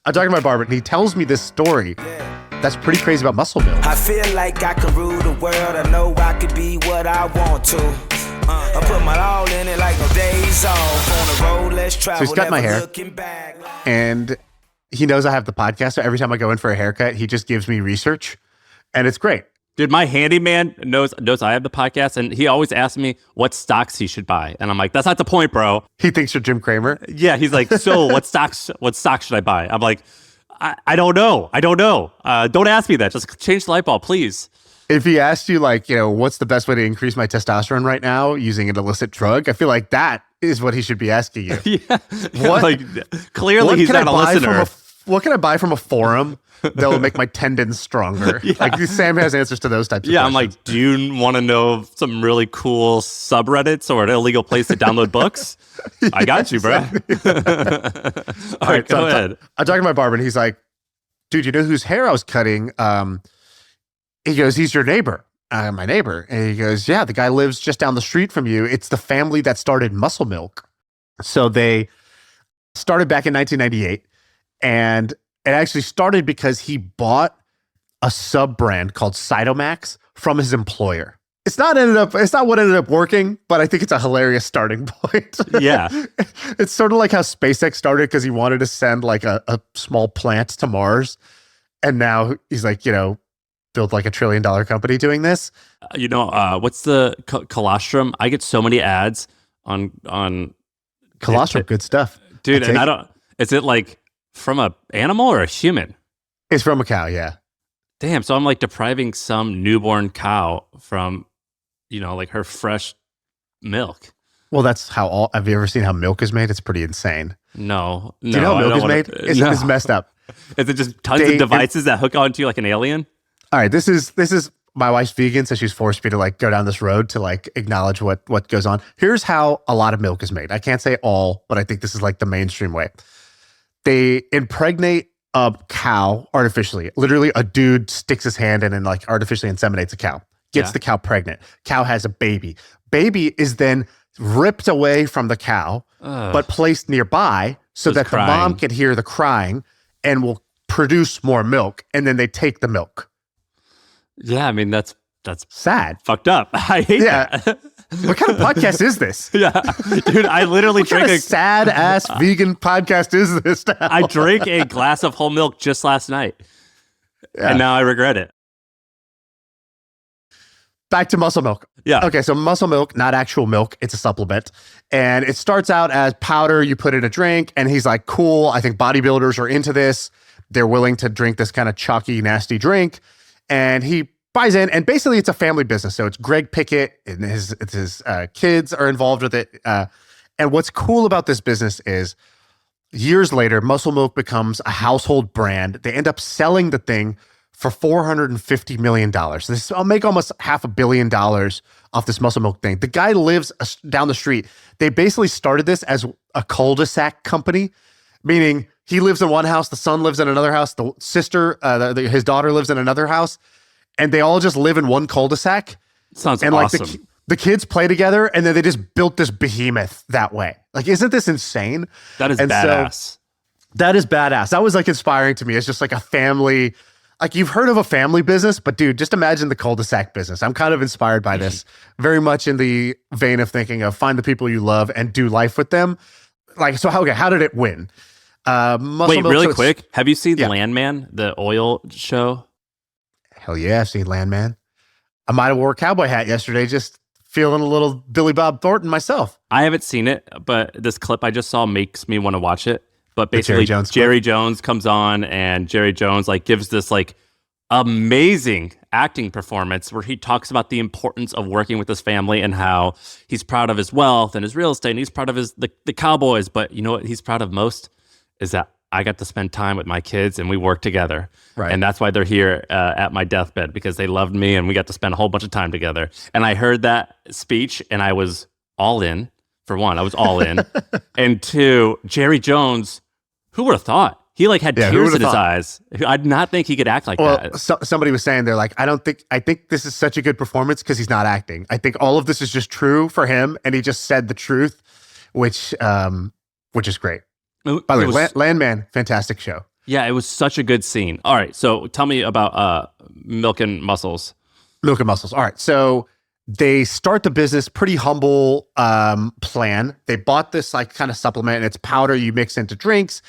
I'm talking to my barber, and he tells me this story that's pretty crazy about muscle milk. I feel like I can rule the world. I know I could be what I want to. I put my all in it like no days off. On the road, let's travel. So he's cut my hair, and he knows I have the podcast. So every time I go in for a haircut, he just gives me research, and it's great. Dude, my handyman knows I have the podcast, and he always asks me what stocks he should buy. And I'm like, that's not the point, bro. He thinks you're Jim Cramer. Yeah, he's like, so what stocks should I buy? I'm like, I don't know. Don't ask me that. Just change the light bulb, please. If he asked you, like, what's the best way to increase my testosterone right now using an illicit drug, I feel like that is what he should be asking you. Yeah. Like, clearly he's not a listener. What can I buy from a forum that will make my tendons stronger? Yeah. Like, Sam has answers to those types of questions. I'm like, do you want to know some really cool subreddits or an illegal place to download books? I got you, bro. All right, go ahead. I'm talking to my barber, and he's like, dude, you know whose hair I was cutting? He goes, he's your neighbor. My neighbor. And he goes, yeah, the guy lives just down the street from you. It's the family that started Muscle Milk. So they started back in 1998. And it actually started because he bought a sub-brand called Cytomax from his employer. It's not what ended up working, but I think it's a hilarious starting point. Yeah. It's sort of like how SpaceX started because he wanted to send like a small plant to Mars. And now he's like, built like $1 trillion company doing this. What's the colostrum? I get so many ads on colostrum. Good stuff, dude. And is it like from a animal or a human? It's from a cow. Yeah. Damn. So I'm like depriving some newborn cow from, like her fresh milk. Well, that's how have you ever seen how milk is made? It's pretty insane. No. Do you know how milk is made? It's messed up. Is it just tons of devices that hook onto you like an alien? All right, this is my wife's vegan, so she's forced me to like go down this road to like acknowledge what goes on. Here's how a lot of milk is made. I can't say all, but I think this is like the mainstream way. They impregnate a cow artificially. Literally, a dude sticks his hand in and like artificially inseminates a cow, gets the cow pregnant. Cow has a baby. Baby is then ripped away from the cow, but placed nearby so that the mom can hear the crying and will produce more milk, and then they take the milk. Yeah, I mean, that's sad. Fucked up. I hate that. What kind of podcast is this? Yeah. Dude, I literally drank a sad-ass vegan podcast is this now? I drank a glass of whole milk just last night, and now I regret it. Back to Muscle Milk. Yeah. Okay, so Muscle Milk, not actual milk. It's a supplement. And it starts out as powder you put in a drink, and he's like, cool, I think bodybuilders are into this. They're willing to drink this kind of chalky, nasty drink. And he buys in, and basically it's a family business. So it's Greg Pickett and his kids are involved with it. And what's cool about this business is years later, Muscle Milk becomes a household brand. They end up selling the thing for $450 million. I'll make almost $500 million off this Muscle Milk thing. The guy lives down the street. They basically started this as a cul-de-sac company, meaning he lives in one house, the son lives in another house, the sister, his daughter lives in another house, and they all just live in one cul-de-sac. Sounds and awesome. Like the kids play together, and then they just built this behemoth that way. Like, isn't this insane? That is badass. So, that is badass. That was like inspiring to me. It's just like a family, like you've heard of a family business, but dude, just imagine the cul-de-sac business. I'm kind of inspired by this, very much in the vein of thinking of find the people you love and do life with them. Like, so how did it win? Wait, really quick. Have you seen Landman, the oil show? Hell yeah, I've seen Landman. I might have wore a cowboy hat yesterday, just feeling a little Billy Bob Thornton myself. I haven't seen it, but this clip I just saw makes me want to watch it. But basically, Jerry Jones comes on, and Jerry Jones like gives this like amazing acting performance where he talks about the importance of working with his family and how he's proud of his wealth and his real estate, and he's proud of the Cowboys. But you know what he's proud of most is that I got to spend time with my kids and we worked together. Right. And that's why they're here at my deathbed, because they loved me and we got to spend a whole bunch of time together. And I heard that speech and I was all in. For one, I was all in. And two, Jerry Jones, who would have thought? He like had tears in his eyes. I did not think he could act like that. Somebody was saying, they're like, I think this is such a good performance because he's not acting. I think all of this is just true for him. And he just said the truth, which is great. By the way, Landman, fantastic show. Yeah, it was such a good scene. All right, so tell me about Milk and Muscles. Milk and Muscles. All right, so they start the business pretty humble plan. They bought this like kind of supplement, and it's powder you mix into drinks.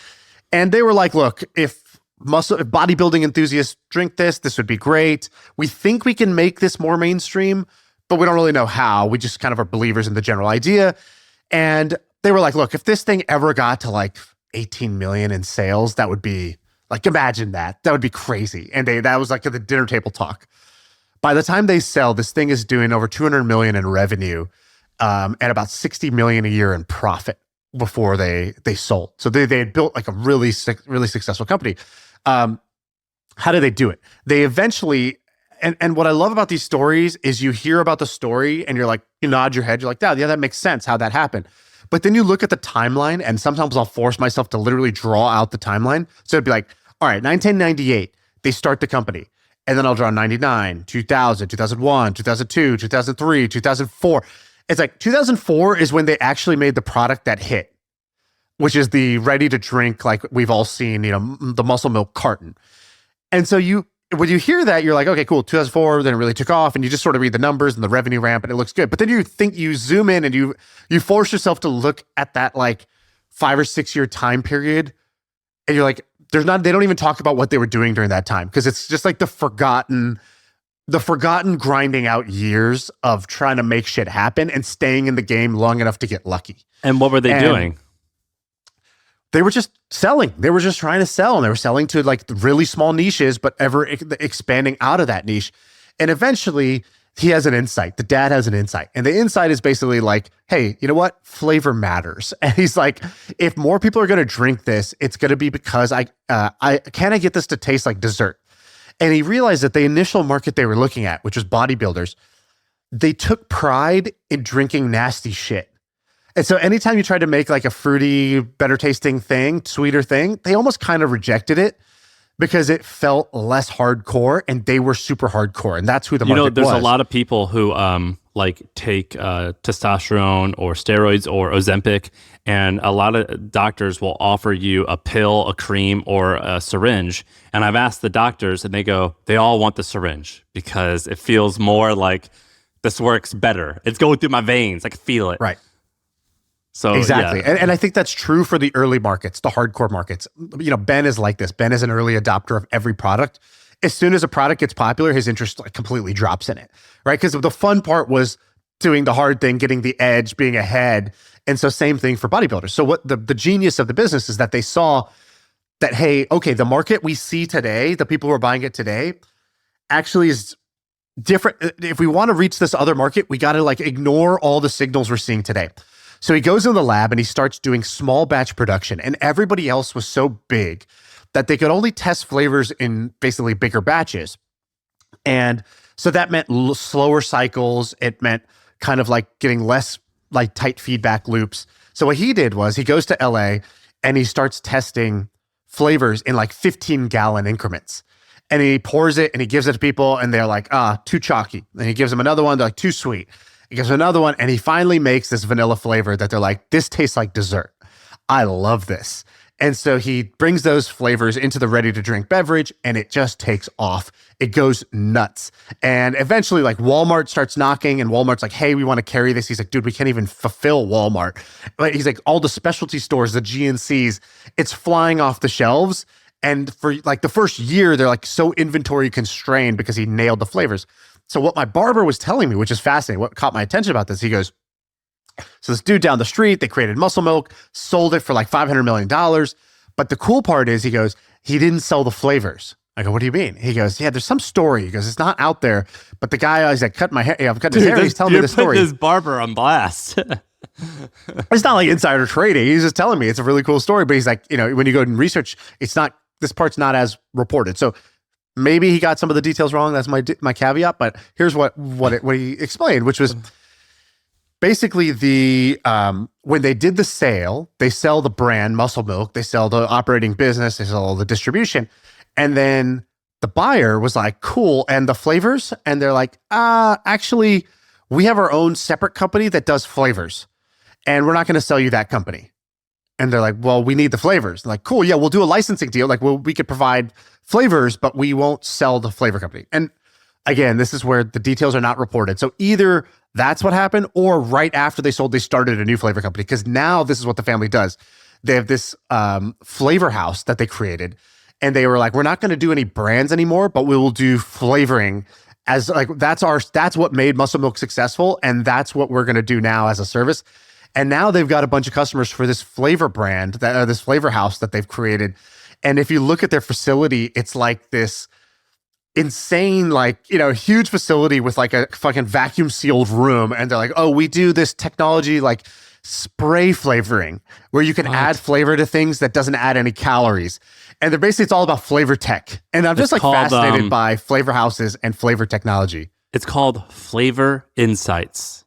And they were like, look, if bodybuilding enthusiasts drink this, this would be great. We think we can make this more mainstream, but we don't really know how. We just kind of are believers in the general idea. And they were like, look, if this thing ever got to like 18 million in sales, that would be like, imagine that. That would be crazy. And that was like the dinner table talk. By the time they sell, this thing is doing over 200 million in revenue and about 60 million a year in profit before they sold. So they had built like a really successful company. How did they do it? They eventually, and what I love about these stories is you hear about the story and you're like, you nod your head, you're like, yeah, that makes sense how that happened. But then you look at the timeline, and sometimes I'll force myself to literally draw out the timeline. So it'd be like, all right, 1998, they start the company. And then I'll draw 99, 2000, 2001, 2002, 2003, 2004. It's like 2004 is when they actually made the product that hit, which is the ready to drink, like we've all seen, the muscle milk carton. And so when you hear that, you're like, okay, cool, 2004, then it really took off, and you just sort of read the numbers and the revenue ramp, and it looks good. But then you zoom in and you force yourself to look at that like 5 or 6 year time period, and you're like, they don't even talk about what they were doing during that time, because it's just like the forgotten grinding out years of trying to make shit happen and staying in the game long enough to get lucky. And what were they doing? They were just selling. They were just trying to sell, and they were selling to like really small niches, but ever expanding out of that niche. And eventually he has an insight. The dad has an insight. And the insight is basically like, hey, you know what? Flavor matters. And he's like, if more people are going to drink this, it's going to be because I get this to taste like dessert. And he realized that the initial market they were looking at, which was bodybuilders, they took pride in drinking nasty shit. And so anytime you tried to make like a fruity, better tasting thing, sweeter thing, they almost kind of rejected it because it felt less hardcore, and they were super hardcore. And that's who the market was. There's a lot of people who like take testosterone or steroids or Ozempic, and a lot of doctors will offer you a pill, a cream, or a syringe. And I've asked the doctors, and they all want the syringe because it feels more like this works better. It's going through my veins. I can feel it. Right. So exactly. Yeah. And I think that's true for the early markets, the hardcore markets. Ben is like this. Ben is an early adopter of every product. As soon as a product gets popular, his interest like completely drops in it, right? Because the fun part was doing the hard thing, getting the edge, being ahead. And so same thing for bodybuilders. So what the genius of the business is that they saw that, hey, okay, the market we see today, the people who are buying it today, actually is different. If we want to reach this other market, we got to like ignore all the signals we're seeing today. So he goes in the lab and he starts doing small batch production, and everybody else was so big that they could only test flavors in basically bigger batches. And so that meant slower cycles. It meant kind of like getting less like tight feedback loops. So what he did was he goes to LA and he starts testing flavors in like 15-gallon increments. And he pours it and he gives it to people, and they're like, too chalky. And he gives them another one, they're like, too sweet. He gives another one, and he finally makes this vanilla flavor that they're like, this tastes like dessert. I love this. And so he brings those flavors into the ready-to-drink beverage, and it just takes off. It goes nuts. And eventually, like, Walmart starts knocking, and Walmart's like, hey, we want to carry this. He's like, dude, we can't even fulfill Walmart. But he's like, all the specialty stores, the GNCs, it's flying off the shelves. And for like the first year, they're like so inventory constrained because he nailed the flavors. So what my barber was telling me, which is fascinating, what caught my attention about this, he goes, so this dude down the street, they created muscle milk, sold it for like $500 million. But the cool part is, he goes, he didn't sell the flavors. I go, what do you mean? He goes, yeah, there's some story. He goes, it's not out there. But the guy, he's like, cut my hair. Yeah, I'm cutting his hair. He's telling me the story. You're putting this barber on blast. It's not like insider trading. He's just telling me it's a really cool story. But he's like, when you go and research, this part's not as reported. So maybe he got some of the details wrong. That's my caveat. But here's what he explained, which was basically when they did the sale, they sell the brand Muscle Milk, they sell the operating business, they sell all the distribution, and then the buyer was like, cool, and the flavors, and they're like, actually, we have our own separate company that does flavors, and we're not going to sell you that company. And they're like, well, we need the flavors. Like, cool, yeah, we'll do a licensing deal. Like, well, we could provide flavors, but we won't sell the flavor company. And again, this is where the details are not reported. So either that's what happened, or right after they sold, they started a new flavor company. Because now this is what the family does. They have this flavor house that they created. And they were like, we're not going to do any brands anymore, but we will do flavoring as like, that's what made Muscle Milk successful. And that's what we're going to do now as a service. And now they've got a bunch of customers for this flavor brand, this flavor house that they've created. And if you look at their facility, it's like this insane, like, huge facility with like a fucking vacuum sealed room. And they're like, oh, we do this technology like spray flavoring where you can add flavor to things that doesn't add any calories. And they're basically, it's all about flavor tech. And I'm just fascinated by flavor houses and flavor technology. It's called Flavor Insights.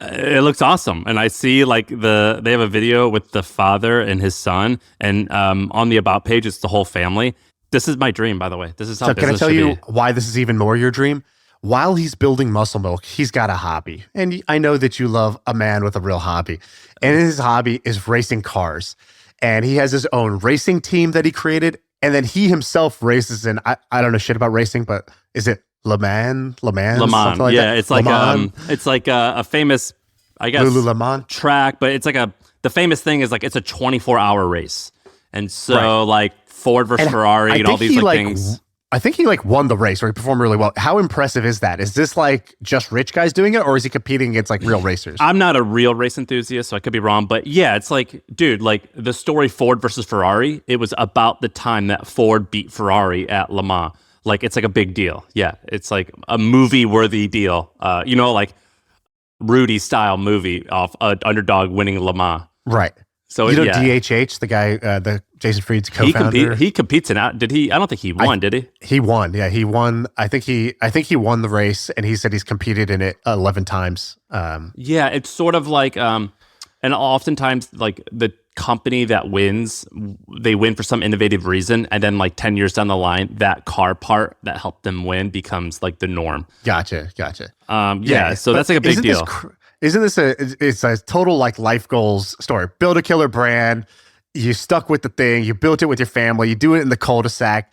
It looks awesome. And I see like they have a video with the father and his son, and on the about page, it's the whole family. This is my dream, by the way. This is how business should be. Can I tell you why this is even more your dream? While he's building Muscle Milk, he's got a hobby. And I know that you love a man with a real hobby. And his hobby is racing cars. And he has his own racing team that he created. And then he himself races in, I don't know shit about racing, but is it Le Mans? Like that? It's like a famous, I guess, Lululemon track, but it's like the famous thing is like it's a 24-hour race. And so like Ford versus Ferrari and all these things. I think he like won the race, or he performed really well. How impressive is that? Is this like just rich guys doing it, or is he competing against like real racers? I'm not a real race enthusiast, so I could be wrong. But yeah, it's like, dude, like the story Ford versus Ferrari, it was about the time that Ford beat Ferrari at Le Mans. Like, it's like a big deal. Yeah, it's like a movie-worthy deal. Like Rudy-style movie off an underdog winning Le Mans. Right. So DHH, the guy, the Jason Fried's co-founder. He competes in out. Did he? I don't think he won. Did he? He won. Yeah, he won. I think he won the race, and he said he's competed in it 11 times. Yeah, it's sort of like, and oftentimes like the company that wins, they win for some innovative reason, and then like 10 years down the line, that car part that helped them win becomes like the norm. Gotcha. Yeah. So that's like a big deal. Isn't this it's a total like life goals story? Build a killer brand. You stuck with the thing. You built it with your family. You do it in the cul-de-sac.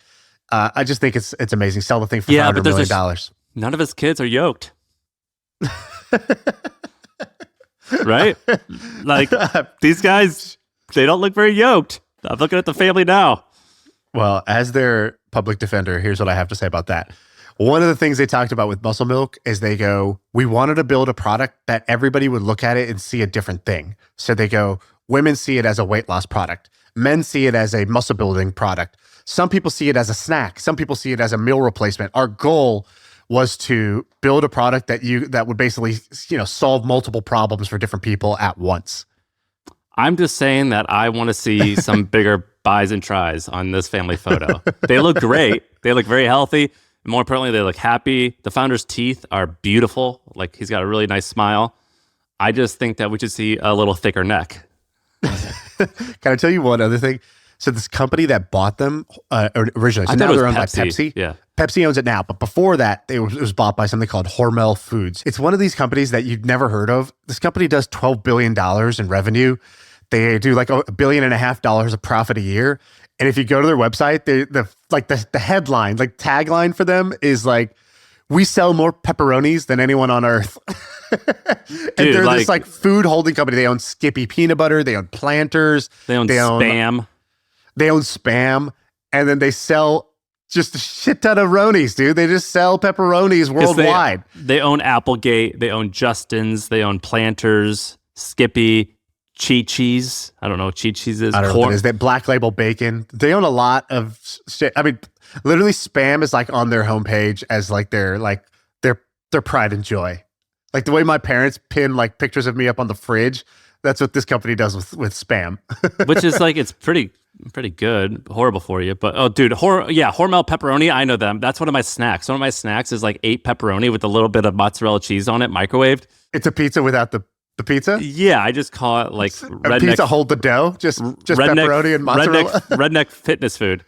I just think it's amazing. Sell the thing for $500 million. None of his kids are yoked. Right? Like these guys, they don't look very yoked. I'm looking at the family now. Well, as their public defender, here's what I have to say about that. One of the things they talked about with Muscle Milk is they go, we wanted to build a product that everybody would look at it and see a different thing. So they go, women see it as a weight loss product. Men see it as a muscle building product. Some people see it as a snack. Some people see it as a meal replacement. Our goal was to build a product that would basically, solve multiple problems for different people at once. I'm just saying that I want to see some bigger buys and tries on this family photo. They look great. They look very healthy. More importantly, they look happy. The founder's teeth are beautiful. Like, he's got a really nice smile. I just think that we should see a little thicker neck. Can I tell you one other thing? So this company that bought them originally, so now they're owned by Pepsi. Yeah. Pepsi owns it now, but before that, it was bought by something called Hormel Foods. It's one of these companies that you've never heard of. This company does $12 billion in revenue. They do like $1.5 billion of profit a year. And if you go to their website, the headline, like tagline for them is like, we sell more pepperonis than anyone on earth. And they're this like food holding company. They own Skippy peanut butter. They own Planters. They own Spam. They own Spam. And then they sell just a shit ton of Ronies, dude. They just sell pepperonis worldwide. They own Applegate. They own Justin's. They own Planters, Skippy, Chi-Chi's. I don't know what Chi-Chi's is. I don't know what it is. They Black Label Bacon. They own a lot of shit. I mean, literally Spam is like on their homepage as like their pride and joy. Like the way my parents pin like pictures of me up on the fridge, that's what this company does with Spam. Which is like, it's pretty good. Horrible for you. But oh dude, Hormel pepperoni, I know them. That's one of my snacks. One of my snacks is like 8 pepperoni with a little bit of mozzarella cheese on it, microwaved. It's a pizza without the pizza? Yeah, I just call it like redneck. Pizza hold the dough? Just pepperoni and mozzarella? Redneck fitness food.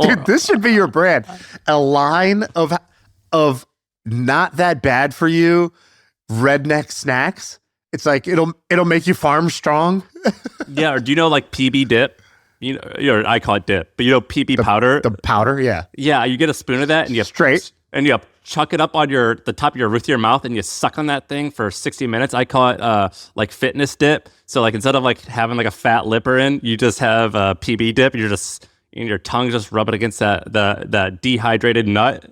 Dude, this should be your brand. A line of not that bad for you redneck snacks, It's like it'll make you farm strong. Yeah, or do you know like PB dip? I call it dip, but PB powder. The powder, yeah. Yeah, you get a spoon of that and you chuck it up on the top of your roof of your mouth and you suck on that thing for 60 minutes. I call it like fitness dip. So like instead of like having like a fat lipper in, you just have a PB dip. You're just your tongue just rub it against that dehydrated nut.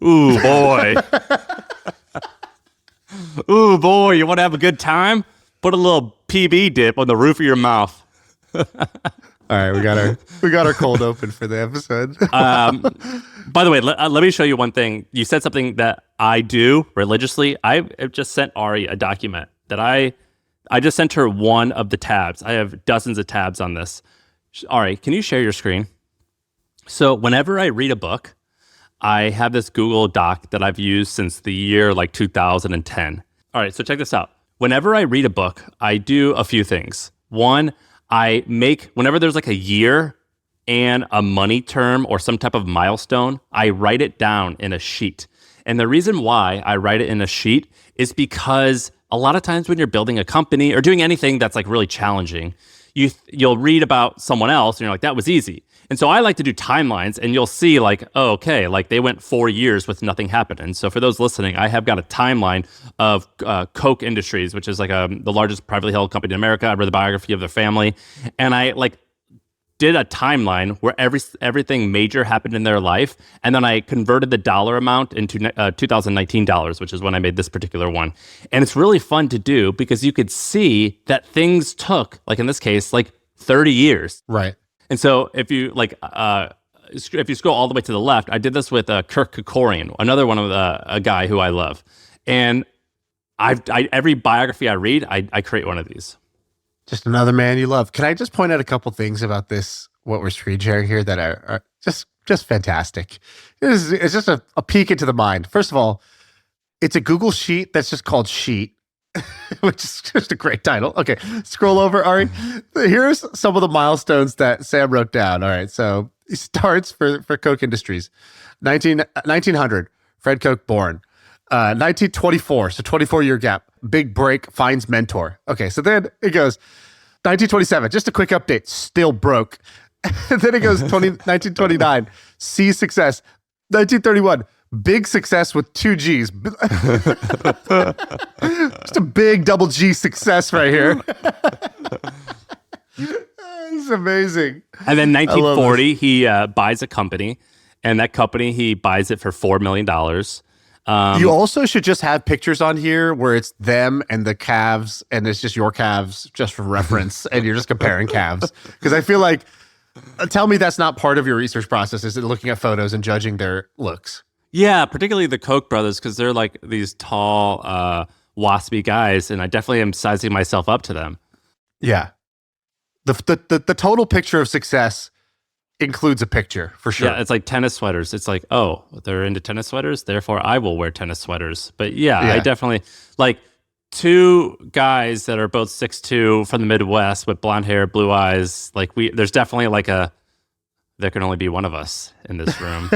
Ooh boy. Ooh boy, you want to have a good time? Put a little PB dip on the roof of your mouth. All right, we got our cold open for the episode. By the way, let me show you one thing. You said something that I do religiously. I just sent Arie a document that I just sent her one of the tabs. I have dozens of tabs on this. Arie, can you share your screen? So whenever I read a book, I have this Google Doc that I've used since the year like 2010. All right, so check this out. Whenever I read a book, I do a few things. One, whenever there's like a year and a money term or some type of milestone, I write it down in a sheet. And the reason why I write it in a sheet is because a lot of times when you're building a company or doing anything that's like really challenging, you'll read about someone else and you're like, that was easy. And so I like to do timelines and you'll see like, oh, okay, like they went 4 years with nothing happened. And so for those listening, I have got a timeline of Coke Industries, which is like the largest privately held company in America. I read the biography of their family. And I like did a timeline where everything major happened in their life. And then I converted the dollar amount into 2019 dollars, which is when I made this particular one. And it's really fun to do because you could see that things took, like in this case, like 30 years. Right. And so if you if you scroll all the way to the left, I did this with Kirk Kerkorian, another one of a guy who I love. And every biography I read, I create one of these. Just another man you love. Can I just point out a couple things about this, what we're screen sharing here, that are just fantastic? It's just a peek into the mind. First of all, it's a Google Sheet that's just called Sheet, which is just a great title. Okay, scroll over, Arie. Here's some of the milestones that Sam wrote down. All right, so he starts for Coke Industries. 1900, Fred Koch born. 1924, so 24-year gap. Big break, finds mentor. Okay, so then it goes 1927, just a quick update, still broke. Then it goes 1929, sees success. 1931, big success with 2 G's. Just a big double G success right here. It's amazing. And then 1940, he buys a company, and that company, he buys it for $4 million. You also should just have pictures on here where it's them and the calves, and it's just your calves just for reference, and you're just comparing calves. Because I feel like, tell me that's not part of your research process, is it looking at photos and judging their looks? Yeah, particularly the Koch brothers, because they're like these tall, waspy guys, and I definitely am sizing myself up to them. Yeah. The total picture of success includes a picture, for sure. Yeah, it's like tennis sweaters. It's like, oh, they're into tennis sweaters, therefore I will wear tennis sweaters. But yeah. I definitely, like, 2 guys that are both 6'2" from the Midwest with blonde hair, blue eyes. Like, there's definitely like there can only be one of us in this room.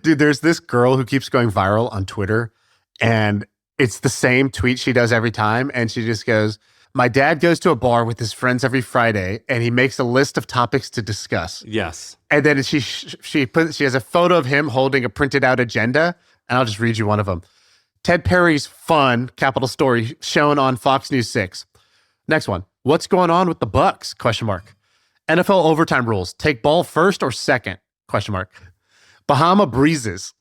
Dude, there's this girl who keeps going viral on Twitter, and it's the same tweet she does every time. And she just goes, my dad goes to a bar with his friends every Friday, and he makes a list of topics to discuss. Yes. And then she has a photo of him holding a printed out agenda, and I'll just read you one of them. Ted Perry's fun, capital story, shown on Fox News 6. Next one. What's going on with the Bucks? ? NFL overtime rules. Take ball first or second? ? Bahama breezes.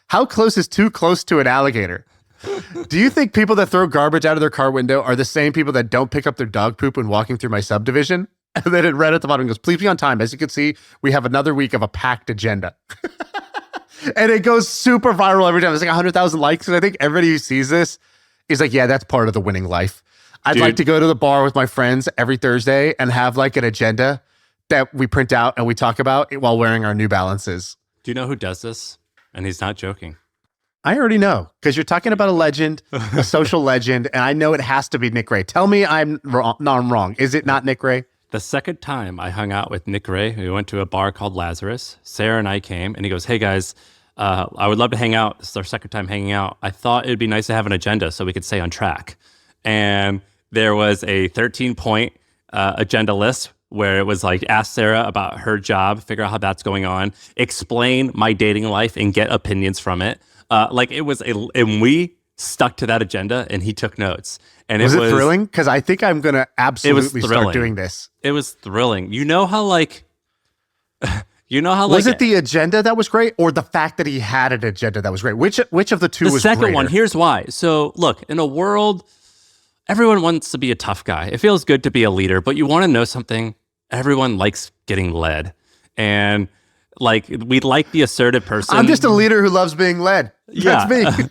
How close is too close to an alligator? Do you think people that throw garbage out of their car window are the same people that don't pick up their dog poop when walking through my subdivision? And then it read at the bottom, goes, please be on time. As you can see, we have another week of a packed agenda. And it goes super viral every time. It's like 100,000 likes. And I think everybody who sees this is like, yeah, that's part of the winning life. I'd like to go to the bar with my friends every Thursday and have like an agenda that we print out and we talk about while wearing our New Balances. Do you know who does this? And he's not joking. I already know, because you're talking about a legend, a social legend, and I know it has to be Nick Ray. Tell me I'm wrong. Is it not Nick Ray? The second time I hung out with Nick Ray, we went to a bar called Lazarus. Sarah and I came, and he goes, hey guys, I would love to hang out. This is our second time hanging out. I thought it'd be nice to have an agenda so we could stay on track. And there was a 13-point agenda list where it was like, ask Sarah about her job, figure out how that's going on, explain my dating life and get opinions from it. And we stuck to that agenda and he took notes. And was it thrilling? Because I think I'm going to absolutely start doing this. It was thrilling. You know how was it the agenda that was great or the fact that he had an agenda that was great? Which of the two was greater? The second one, here's why. So look, in a world, everyone wants to be a tough guy. It feels good to be a leader, but you want to know something? Everyone likes getting led. And like, we like the assertive person. I'm just a leader who loves being led. Yeah. That's me.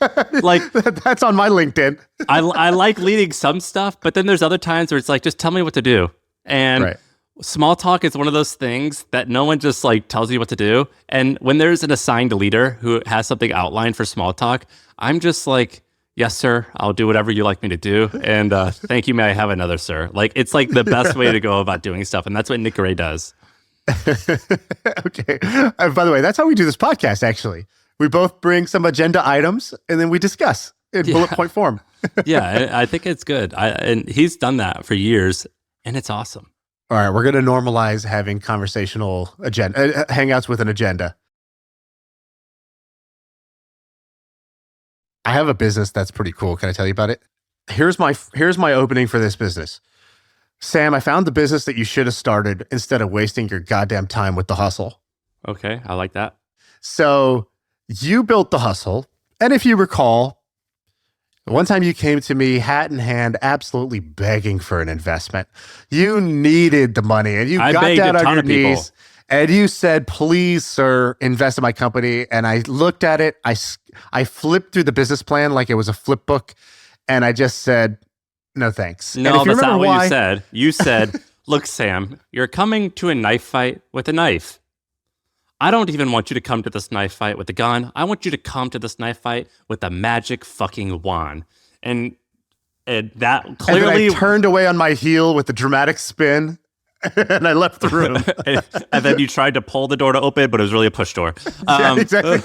That's on my LinkedIn. I like leading some stuff, but then there's other times where it's like, just tell me what to do. And small talk is one of those things that no one just like tells you what to do. And when there's an assigned leader who has something outlined for small talk, I'm just like, yes, sir, I'll do whatever you like me to do. And thank you, may I have another, sir? Like, it's like the best way to go about doing stuff. And that's what Nick Ray does. Okay. By the way, that's how we do this podcast, actually. We both bring some agenda items and then we discuss in bullet point form. Yeah, I think it's good. And he's done that for years and it's awesome. All right, we're going to normalize having conversational agenda hangouts with an agenda. I have a business that's pretty cool. Can I tell you about it? Here's my opening for this business. Sam, I found the business that you should have started instead of wasting your goddamn time with the hustle. Okay, I like that. So you built the hustle. And if you recall, one time you came to me hat in hand, absolutely begging for an investment. You needed the money and you got down on your knees and you said, please, sir, invest in my company. And I looked at it. I flipped through the business plan like it was a flip book. And I just said, no, thanks. No, that's not what you said. You said, look, Sam, you're coming to a knife fight with a knife. I don't even want you to come to this knife fight with a gun. I want you to come to this knife fight with a magic fucking wand. And that clearly... And then I turned away on my heel with a dramatic spin and I left the room. and then you tried to pull the door to open, but it was really a push door. Yeah, exactly.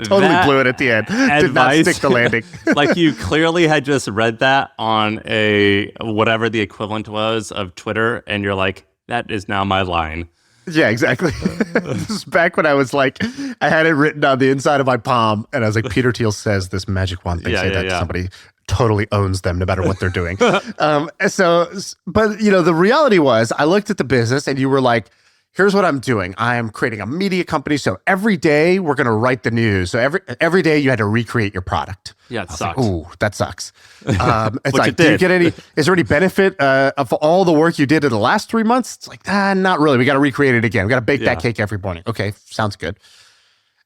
Totally blew it at the end. Did not stick the landing. Like you clearly had just read that on a whatever the equivalent was of Twitter, and you're like, that is now my line. Yeah, exactly. This is back when I was like, I had it written on the inside of my palm, and I was like, Peter Thiel says this magic wand thing, say that to somebody totally owns them no matter what they're doing. But the reality was I looked at the business and you were like, here's what I'm doing. I am creating a media company. So every day we're going to write the news. So every day you had to recreate your product. Yeah, it sucks. Like, ooh, that sucks. It's like, do you get is there any benefit of all the work you did in the last 3 months? It's like, not really. We got to recreate it again. We got to bake that cake every morning. Okay, sounds good.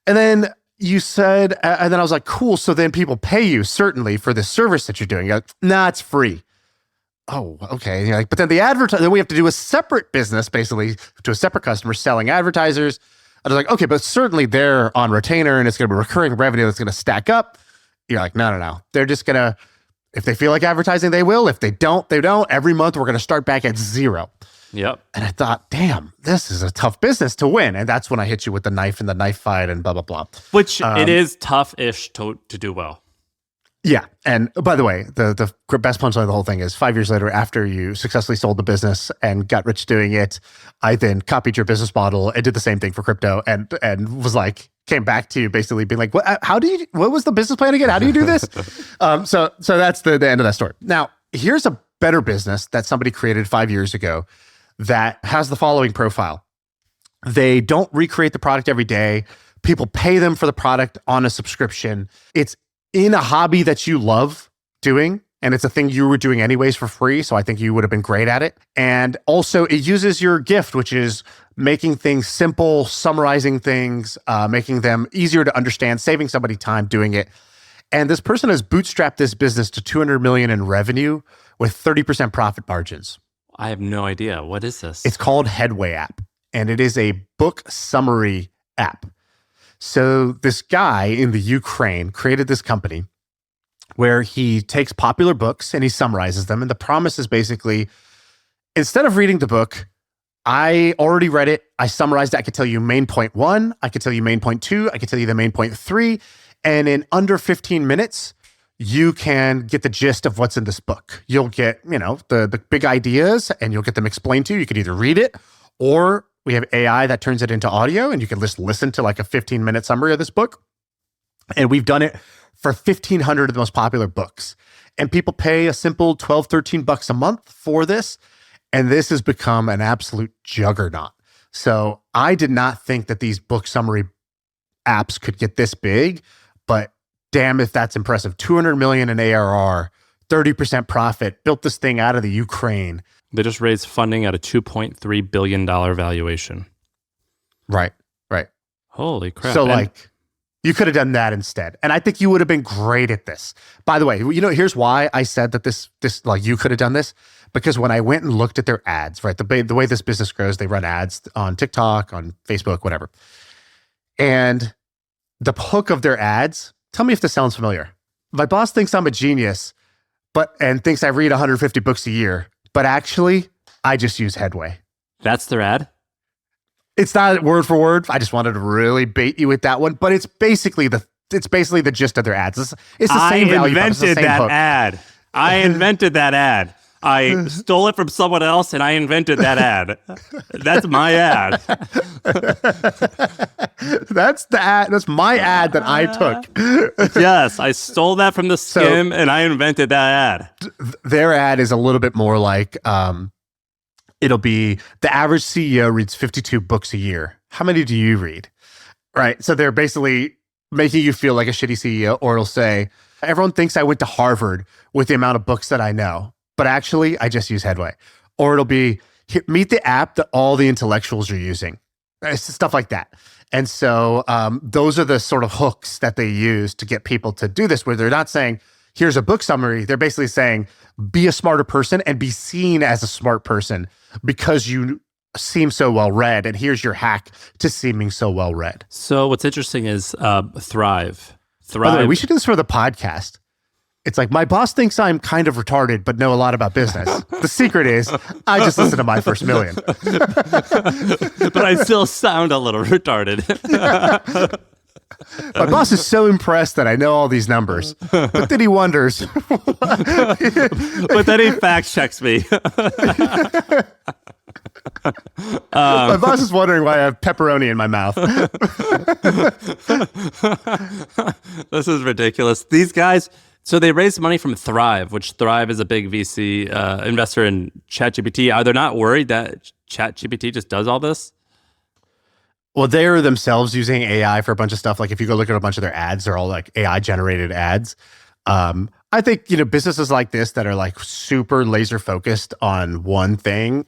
And then you said, and then I was like, cool. So then people pay you certainly for this service that you're doing. You're like, nah, it's free. Oh, okay. And you're like, but then then we have to do a separate business, basically, to a separate customer selling advertisers. I was like, okay, but certainly they're on retainer and it's going to be recurring revenue that's going to stack up. You're like, no. They're just going to, if they feel like advertising, they will. If they don't, they don't. Every month we're going to start back at zero. Yep. And I thought, damn, this is a tough business to win. And that's when I hit you with the knife and the knife fight and blah, blah, blah. Which it is tough-ish to do well. Yeah. And by the way, the best punchline of the whole thing is 5 years later, after you successfully sold the business and got rich doing it, I then copied your business model and did the same thing for crypto and was like, came back to you basically being like, what was the business plan again? How do you do this? So that's the end of that story. Now, here's a better business that somebody created 5 years ago that has the following profile. They don't recreate the product every day. People pay them for the product on a subscription. It's in a hobby that you love doing, and it's a thing you were doing anyways for free, so I think you would have been great at it. And also, it uses your gift, which is making things simple, summarizing things, making them easier to understand, saving somebody time doing it. And this person has bootstrapped this business to $200 million in revenue with 30% profit margins. I have no idea. What is this? It's called Headway app, and it is a book summary app. So this guy in the Ukraine created this company where he takes popular books and he summarizes them. And the promise is basically, instead of reading the book, I already read it. I summarized it. I could tell you main point 1. I could tell you main point 2. I could tell you the main point 3. And in under 15 minutes, you can get the gist of what's in this book. You'll get, the big ideas and you'll get them explained to you. You could either read it, or we have AI that turns it into audio and you can just listen to like a 15-minute summary of this book. And we've done it for 1,500 of the most popular books. And people pay a simple $12, $13 a month for this. And this has become an absolute juggernaut. So I did not think that these book summary apps could get this big, but damn if that's impressive. 200 million in ARR, 30% profit, built this thing out of the Ukraine. They just raised funding at a $2.3 billion valuation. Right. Holy crap. So you could have done that instead. And I think you would have been great at this. By the way, here's why I said that this you could have done this. Because when I went and looked at their ads, right, the way this business grows, they run ads on TikTok, on Facebook, whatever. And the hook of their ads, tell me if this sounds familiar. My boss thinks I'm a genius, and thinks I read 150 books a year, but actually, I just use Headway. That's their ad? It's not word for word. I just wanted to really bait you with that one, but it's basically the gist of their ads. It's the same value. I invented that ad. I invented that ad. I stole it from someone else and I invented that ad. That's my ad. That's the ad. That's my ad that I took. Yes, I stole that from the Skim and I invented that ad. Their ad is a little bit more like, it'll be the average CEO reads 52 books a year. How many do you read? Right. So they're basically making you feel like a shitty CEO, or it'll say, everyone thinks I went to Harvard with the amount of books that I know. But actually, I just use Headway. Or it'll be, meet the app that all the intellectuals are using. It's stuff like that. And so those are the sort of hooks that they use to get people to do this, where they're not saying, here's a book summary. They're basically saying, be a smarter person and be seen as a smart person because you seem so well-read. And here's your hack to seeming so well-read. So what's interesting is Thrive. By the way, we should do this for the podcast. It's like, my boss thinks I'm kind of retarded, but know a lot about business. The secret is, I just listened to My First Million. But I still sound a little retarded. My boss is so impressed that I know all these numbers, but then he wonders. But then he fact checks me. My boss is wondering why I have pepperoni in my mouth. This is ridiculous. These guys... So they raised money from Thrive, which Thrive is a big VC investor in ChatGPT. Are they not worried that ChatGPT just does all this? Well, they're themselves using AI for a bunch of stuff. Like if you go look at a bunch of their ads, they're all like AI generated ads. I think, businesses like this that are like super laser focused on one thing,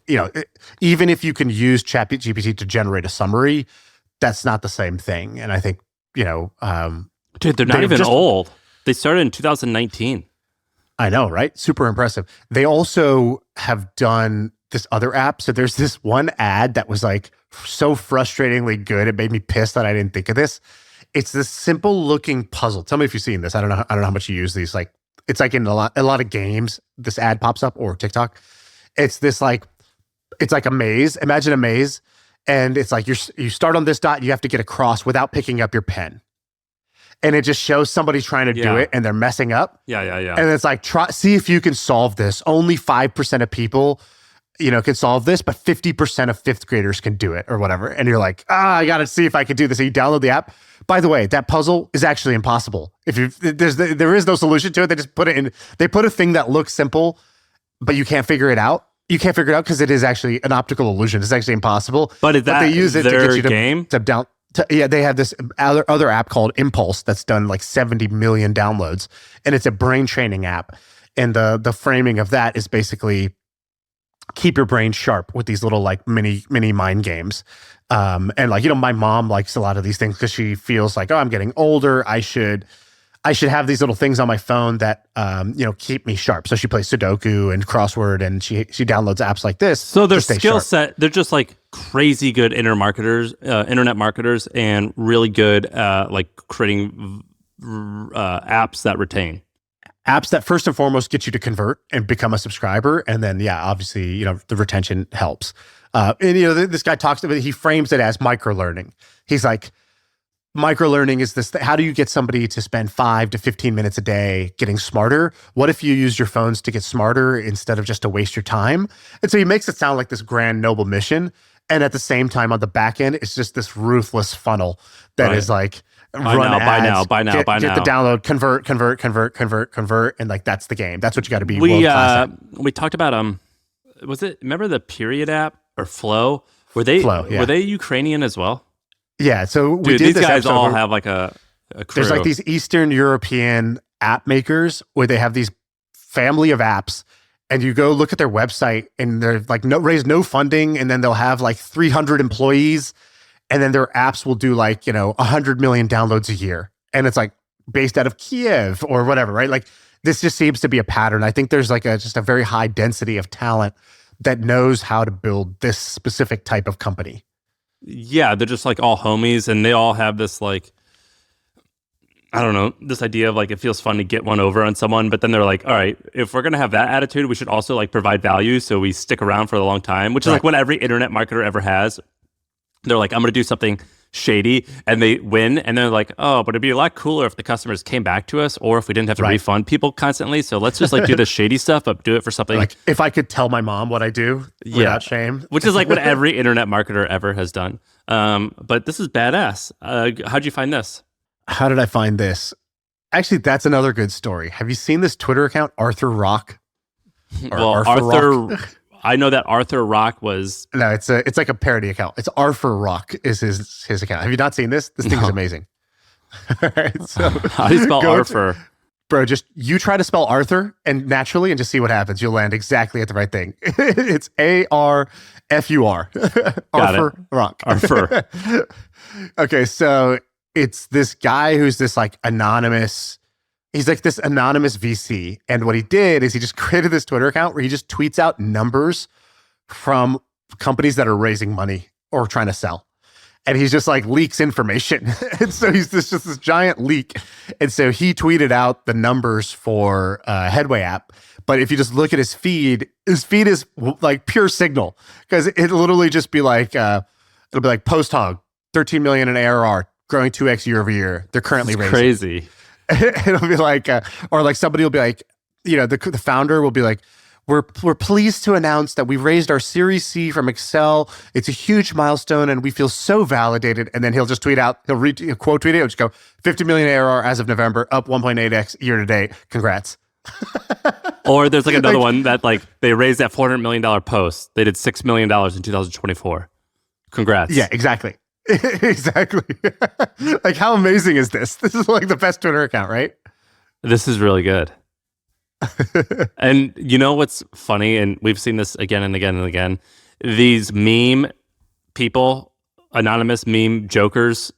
even if you can use ChatGPT to generate a summary, that's not the same thing. And I think, dude, they're not even old. They started in 2019. I know, right? Super impressive. They also have done this other app. So there's this one ad that was like so frustratingly good. It made me pissed that I didn't think of this. It's this simple looking puzzle. Tell me if you've seen this. I don't know how much you use these. Like it's like in a lot of games, this ad pops up, or TikTok. It's this it's like a maze. Imagine a maze. And it's like you start on this dot, you have to get across without picking up your pen. And it just shows somebody trying to do it and they're messing up. Yeah. And it's like, see if you can solve this. Only 5% of people, can solve this, but 50% of fifth graders can do it or whatever. And you're like, I got to see if I can do this. And you download the app. By the way, that puzzle is actually impossible. There is no solution to it. They just put it in. They put a thing that looks simple, but you can't figure it out. You can't figure it out because it is actually an optical illusion. It's actually impossible. But they use it to get you to down. They have this other app called Impulse that's done like 70 million downloads, and it's a brain training app. And the framing of that is basically keep your brain sharp with these little like mini mind games. And like, my mom likes a lot of these things because she feels like, I'm getting older. I should have these little things on my phone that keep me sharp. So she plays Sudoku and crossword, and she downloads apps like this. So their skill set, they're just like crazy good internet marketers, and really good like creating apps that retain. Apps that first and foremost get you to convert and become a subscriber, and then obviously the retention helps. And this guy talks about it, he frames it as micro-learning. He's like, micro-learning is this, how do you get somebody to spend 5 to 15 minutes a day getting smarter? What if you use your phones to get smarter instead of just to waste your time? And so he makes it sound like this grand, noble mission. And at the same time, on the back end, it's just this ruthless funnel that is like, run ads, buy now. Get the download, convert. And like, that's the game. That's what you got to be world-class at. We talked about, remember the Period app or Flow? Were they Ukrainian as well? Yeah, so we did these this guys all have like a crew. There's like these Eastern European app makers where they have these family of apps, and you go look at their website, and they're like raise no funding, and then they'll have like 300 employees, and then their apps will do like 100 million downloads a year, and it's like based out of Kiev or whatever, right? Like this just seems to be a pattern. I think there's like just a very high density of talent that knows how to build this specific type of company. Yeah, they're just like all homies, and they all have this like, I don't know, this idea of like it feels fun to get one over on someone, but then they're like, all right, if we're gonna have that attitude, we should also like provide value so we stick around for a long time, which is like what every internet marketer ever has. They're like, I'm gonna do something shady, and they win, and they're like, oh, but it'd be a lot cooler if the customers came back to us, or if we didn't have to refund people constantly. So let's just like do the shady stuff, but do it for something. Like if I could tell my mom what I do without shame. Which is like what every internet marketer ever has done. But this is badass. How'd you find this? How did I find this? Actually, that's another good story. Have you seen this Twitter account, Arthur Rock? Arthur Rock? I know that Arthur Rock was... No, it's like a parody account. It's Arthur Rock is his account. Have you not seen this? This thing is amazing. All right, so how do you spell Arthur? Bro, just you try to spell Arthur and naturally and just see what happens. You'll land exactly at the right thing. It's A-R-F-U-R. Arthur Rock. Arthur. Okay, so it's this guy who's this like anonymous... He's like this anonymous VC. And what he did is he just created this Twitter account where he just tweets out numbers from companies that are raising money or trying to sell. And he's just like leaks information. And so he's just this giant leak. And so he tweeted out the numbers for Headway app. But if you just look at his feed is like pure signal. Because it'll literally just be like, it'll be like Post Hog, 13 million in ARR, growing 2x year over year. They're currently raising. Crazy. It'll be like, or like somebody will be like, the founder will be like, we're pleased to announce that we raised our Series C from Excel. It's a huge milestone, and we feel so validated. And then he'll just tweet out, he'll quote tweet it, he'll just go 50 million ARR as of November, up 1.8x year to date. Congrats. Or there's like another one that like they raised that $400 million post. They did $6 million in 2024. Congrats. Yeah, exactly. Exactly. Like, how amazing is this? This is like the best Twitter account, right? This is really good. And you know what's funny? And we've seen this again and again and again. These meme people, anonymous meme jokers,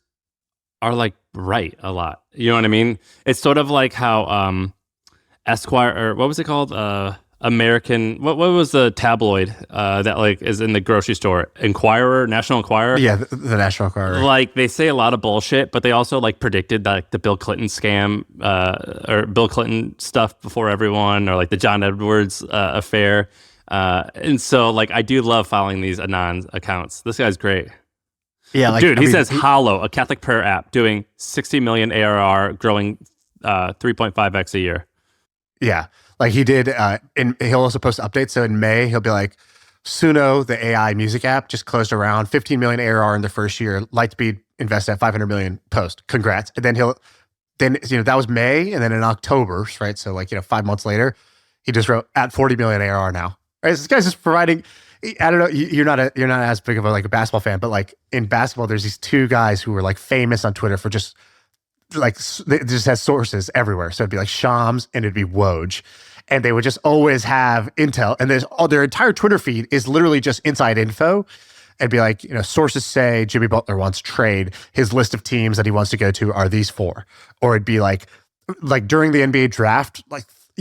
are like right a lot. You know what I mean? It's sort of like how Esquire, or what was it called? American, what was the tabloid that like is in the grocery store? Enquirer, National Enquirer? Yeah, the National Enquirer. Like they say a lot of bullshit, but they also like predicted like the Bill Clinton scam or Bill Clinton stuff before everyone, or like the John Edwards affair. And so like I do love following these anon accounts. This guy's great. Yeah, like, dude, he says Hollow, a Catholic prayer app, doing 60 million ARR, growing 3.5x a year. Yeah. Like he did, and he'll also post updates. So in May, he'll be like, Suno, the AI music app, just closed around 15 million ARR in the first year. Lightspeed invested at 500 million post. Congrats. And then that was May. And then in October, right? So like, 5 months later, he just wrote at 40 million ARR now. Right? So this guy's just providing, I don't know, you're not as big of a basketball fan, but like in basketball, there's these two guys who were like famous on Twitter for just like, they just has sources everywhere. So it'd be like Shams and it'd be Woj. And they would just always have intel. And their entire Twitter feed is literally just inside info. And be like, sources say Jimmy Butler wants trade. His list of teams that he wants to go to are these 4. Or it'd be like during the NBA draft,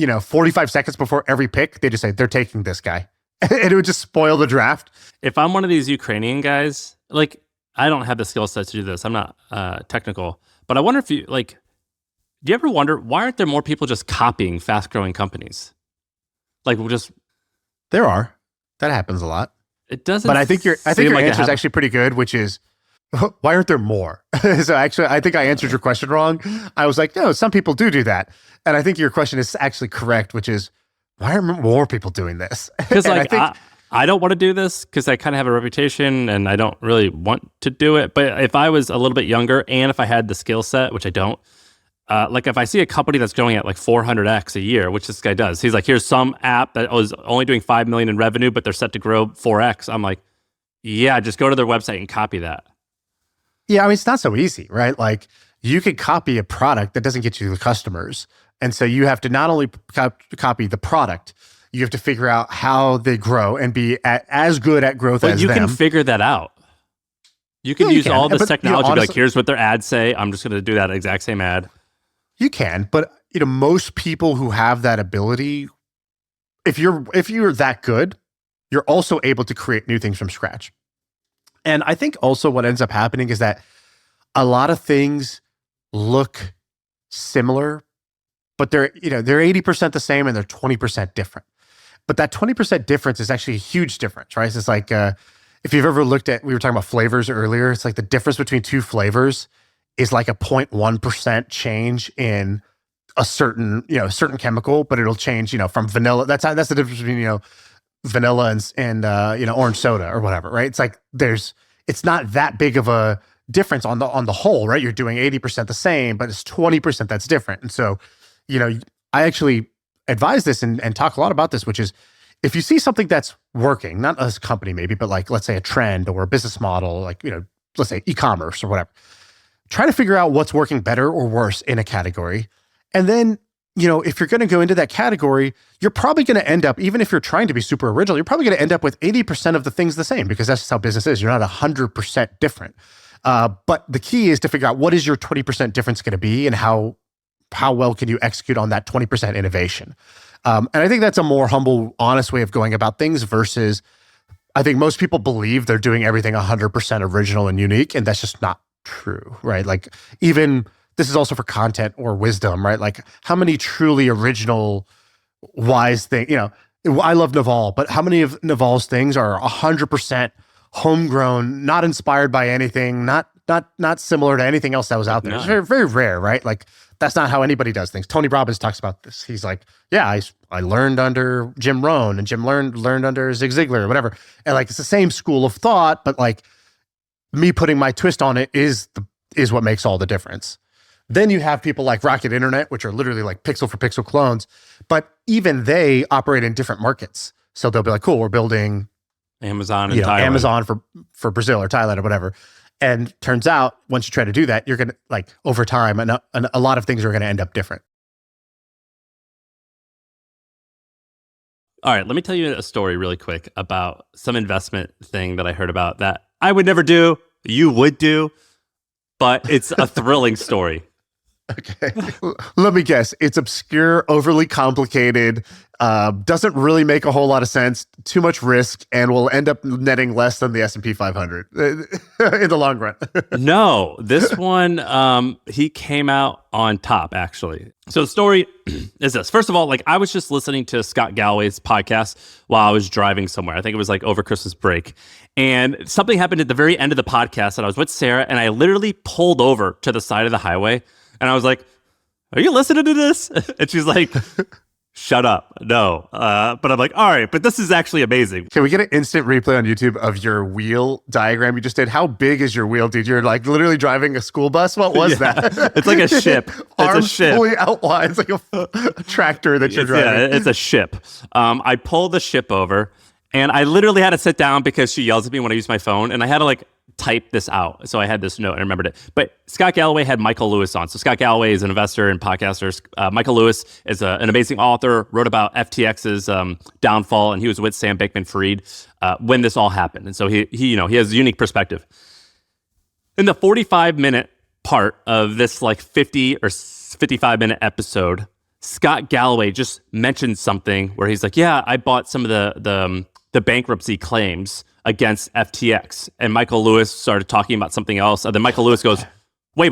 45 seconds before every pick, they just say, they're taking this guy. And it would just spoil the draft. If I'm one of these Ukrainian guys, like, I don't have the skill set to do this. I'm not technical. But I wonder if you, like, do you ever wonder, why aren't there more people just copying fast-growing companies? Like, There are. That happens a lot. It doesn't. But I think your like answer is actually pretty good, which is, why aren't there more? So actually, I think I answered your question wrong. I was like, no, some people do that. And I think your question is actually correct, which is, why aren't more people doing this? Because like, I don't want to do this because I kind of have a reputation and I don't really want to do it. But if I was a little bit younger and if I had the skill set, which I don't, like if I see a company that's going at like 400x a year, which this guy does, he's like, here's some app that was only doing 5 million in revenue, but they're set to grow 4x. I'm like, yeah, just go to their website and copy that. Yeah, I mean, it's not so easy, right? Like you could copy a product that doesn't get you the customers. And so you have to not only copy the product, you have to figure out how they grow and be as good at growth as them. You can figure that out. You can use all this technology. Honestly, like, here's what their ads say. I'm just going to do that exact same ad. You can, but most people who have that ability, if you're that good, you're also able to create new things from scratch. And I think also what ends up happening is that a lot of things look similar, but they're 80% the same and they're 20% different. But that 20% difference is actually a huge difference, right? It's like if you've ever looked at, we were talking about flavors earlier, it's like the difference between two flavors is like a 0.1% change in a certain chemical, but it'll change, from vanilla. That's the difference between, vanilla and orange soda or whatever, right? It's like it's not that big of a difference on the whole, right? You're doing 80% the same, but it's 20% that's different. And so, I actually advise this and talk a lot about this, which is if you see something that's working, not as a company maybe, but like, let's say a trend or a business model, like, let's say e-commerce or whatever, try to figure out what's working better or worse in a category. And then, if you're going to go into that category, you're probably going to end up, even if you're trying to be super original, you're probably going to end up with 80% of the things the same because that's just how business is. You're not 100% different. But the key is to figure out what is your 20% difference going to be and how well can you execute on that 20% innovation. And I think that's a more humble, honest way of going about things versus I think most people believe they're doing everything 100% original and unique, and that's just not true, right? Like even this is also for content or wisdom, right? Like how many truly original, wise things, I love Naval, but how many of Naval's things are 100% homegrown, not inspired by anything, not similar to anything else that was out there? It's very, very rare, right? Like that's not how anybody does things. Tony Robbins talks about this. He's like, yeah, I learned under Jim Rohn and Jim learned under Zig Ziglar or whatever. And like, it's the same school of thought, but like me putting my twist on it is what makes all the difference. Then you have people like Rocket Internet, which are literally like pixel for pixel clones, but even they operate in different markets. So they'll be like, cool, we're building Amazon in Thailand. Amazon for Brazil or Thailand or whatever. And turns out once you try to do that, you're going to like over time, and a lot of things are going to end up different. All right, let me tell you a story really quick about some investment thing that I heard about that I would never do, you would do, but it's a thrilling story. Okay. Let me guess. It's obscure, overly complicated, doesn't really make a whole lot of sense, too much risk, and will end up netting less than the S&P 500 in the long run. No, this one, he came out on top, actually. So the story is this. First of all, like I was just listening to Scott Galloway's podcast while I was driving somewhere. I think it was like over Christmas break. And something happened at the very end of the podcast that I was with Sarah, and I literally pulled over to the side of the highway. And I was like, are you listening to this? And she's like, shut up. No. But I'm like, all right, but this is actually amazing. Can we get an instant replay on YouTube of your wheel diagram you just did? How big is your wheel, dude? You're like literally driving a school bus? What was that? It's like a ship. Arms it's a ship. fully outlined. It's like a tractor that you're driving. Yeah, it's a ship. I pulled the ship over, and I literally had to sit down because she yells at me when I use my phone, and I had to like type this out. So I had this note and I remembered it. But Scott Galloway had Michael Lewis on. So Scott Galloway is an investor and podcaster. Michael Lewis is an amazing author, wrote about FTX's downfall, and he was with Sam Bankman-Fried when this all happened. And so he has a unique perspective. In the 45-minute part of this like 50 or 55-minute episode, Scott Galloway just mentioned something where he's like, yeah, I bought some of the bankruptcy claims against FTX. And Michael Lewis started talking about something else. And then Michael Lewis goes, wait.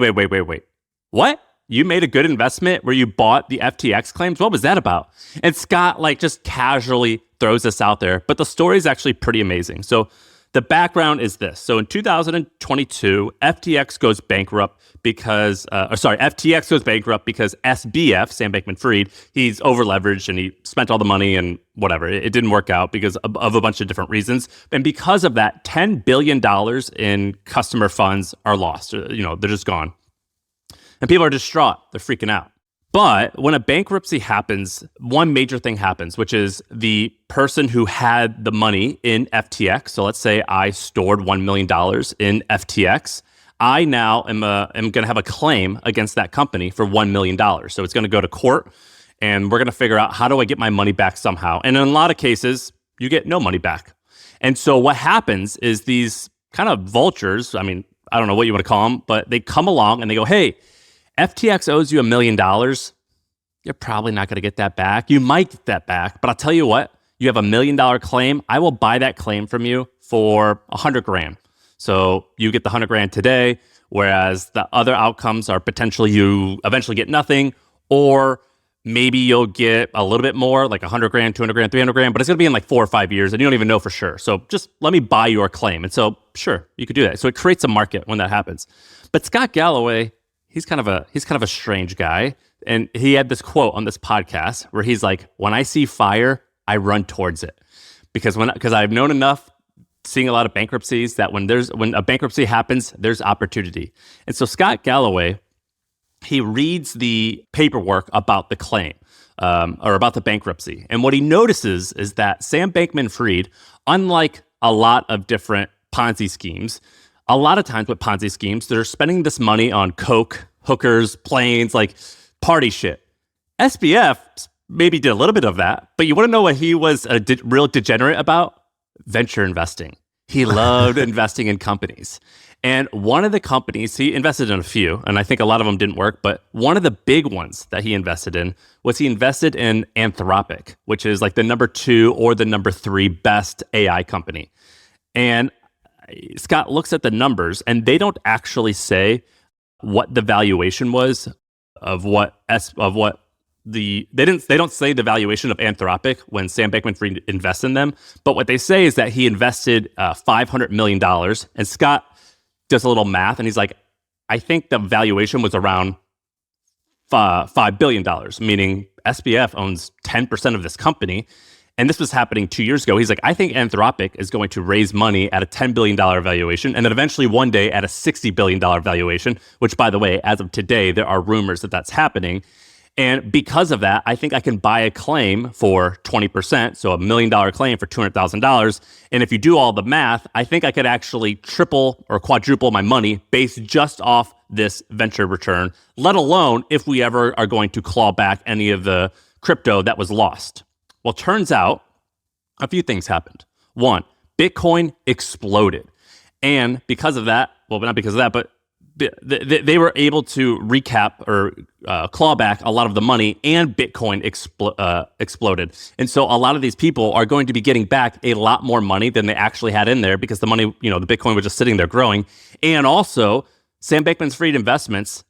What? you made a good investment where you bought the FTX claims. What was that about? And Scott like just casually throws this out there, but the story is actually pretty amazing. So the background is this. So in 2022, FTX goes bankrupt because, FTX goes bankrupt because SBF, Sam Bankman-Fried, he's over-leveraged and he spent all the money and whatever. It didn't work out because of a bunch of different reasons. And because of that, $10 billion in customer funds are lost. They're just gone. And people are distraught. They're freaking out. But when a bankruptcy happens, one major thing happens, which is the person who had the money in FTX. So let's say I stored $1 million in FTX. I now am going to have a claim against that company for $1 million. So it's going to go to court, and we're going to figure out, how do I get my money back somehow? And in a lot of cases, you get no money back. And so what happens is these kind of vultures, I mean, I don't know what you want to call them, but they come along and they go, hey, FTX owes you $1 million. You're probably not going to get that back. You might get that back, but I'll tell you what, you have $1 million claim. I will buy that claim from you for $100,000. So you get the $100,000 today, whereas the other outcomes are potentially you eventually get nothing, or maybe you'll get a little bit more, like $100,000, $200,000, $300,000, but it's going to be in like 4 or 5 years and you don't even know for sure. So just let me buy your claim. And so sure, you could do that. So it creates a market when that happens. But Scott Galloway, he's kind of a strange guy. And he had this quote on this podcast where he's like, when I see fire, I run towards it. Because I've known enough, seeing a lot of bankruptcies, that when a bankruptcy happens, there's opportunity. And so Scott Galloway, he reads the paperwork about the claim or about the bankruptcy. And what he notices is that Sam Bankman-Fried, unlike a lot of different Ponzi schemes, a lot of times with Ponzi schemes, they're spending this money on coke, hookers, planes, like party shit. SBF maybe did a little bit of that, but you want to know what he was a real degenerate about? Venture investing. He loved investing in companies. And one of the companies, he invested in a few, and I think a lot of them didn't work, but one of the big ones that he invested in was he invested in Anthropic, which is like the number 2 or the number 3 best AI company. And Scott looks at the numbers, and they don't actually say what the valuation was they don't say the valuation of Anthropic when Sam Bankman-Fried invests in them, but what they say is that he invested $500 million, and Scott does a little math, and he's like, I think the valuation was around $5 billion, meaning SBF owns 10% of this company. And this was happening 2 years ago. He's like, I think Anthropic is going to raise money at a $10 billion valuation, and then eventually one day at a $60 billion valuation, which, by the way, as of today, there are rumors that that's happening. And because of that, I think I can buy a claim for 20%, so $1 million claim for $200,000. And if you do all the math, I think I could actually triple or quadruple my money based just off this venture return, let alone if we ever are going to claw back any of the crypto that was lost. Well, turns out a few things happened. One, Bitcoin exploded. And because of that, well, not because of that, but they were able to recap or claw back a lot of the money, and Bitcoin exploded. And so a lot of these people are going to be getting back a lot more money than they actually had in there because the money, the Bitcoin was just sitting there growing. And also, Sam Bankman-Fried investments,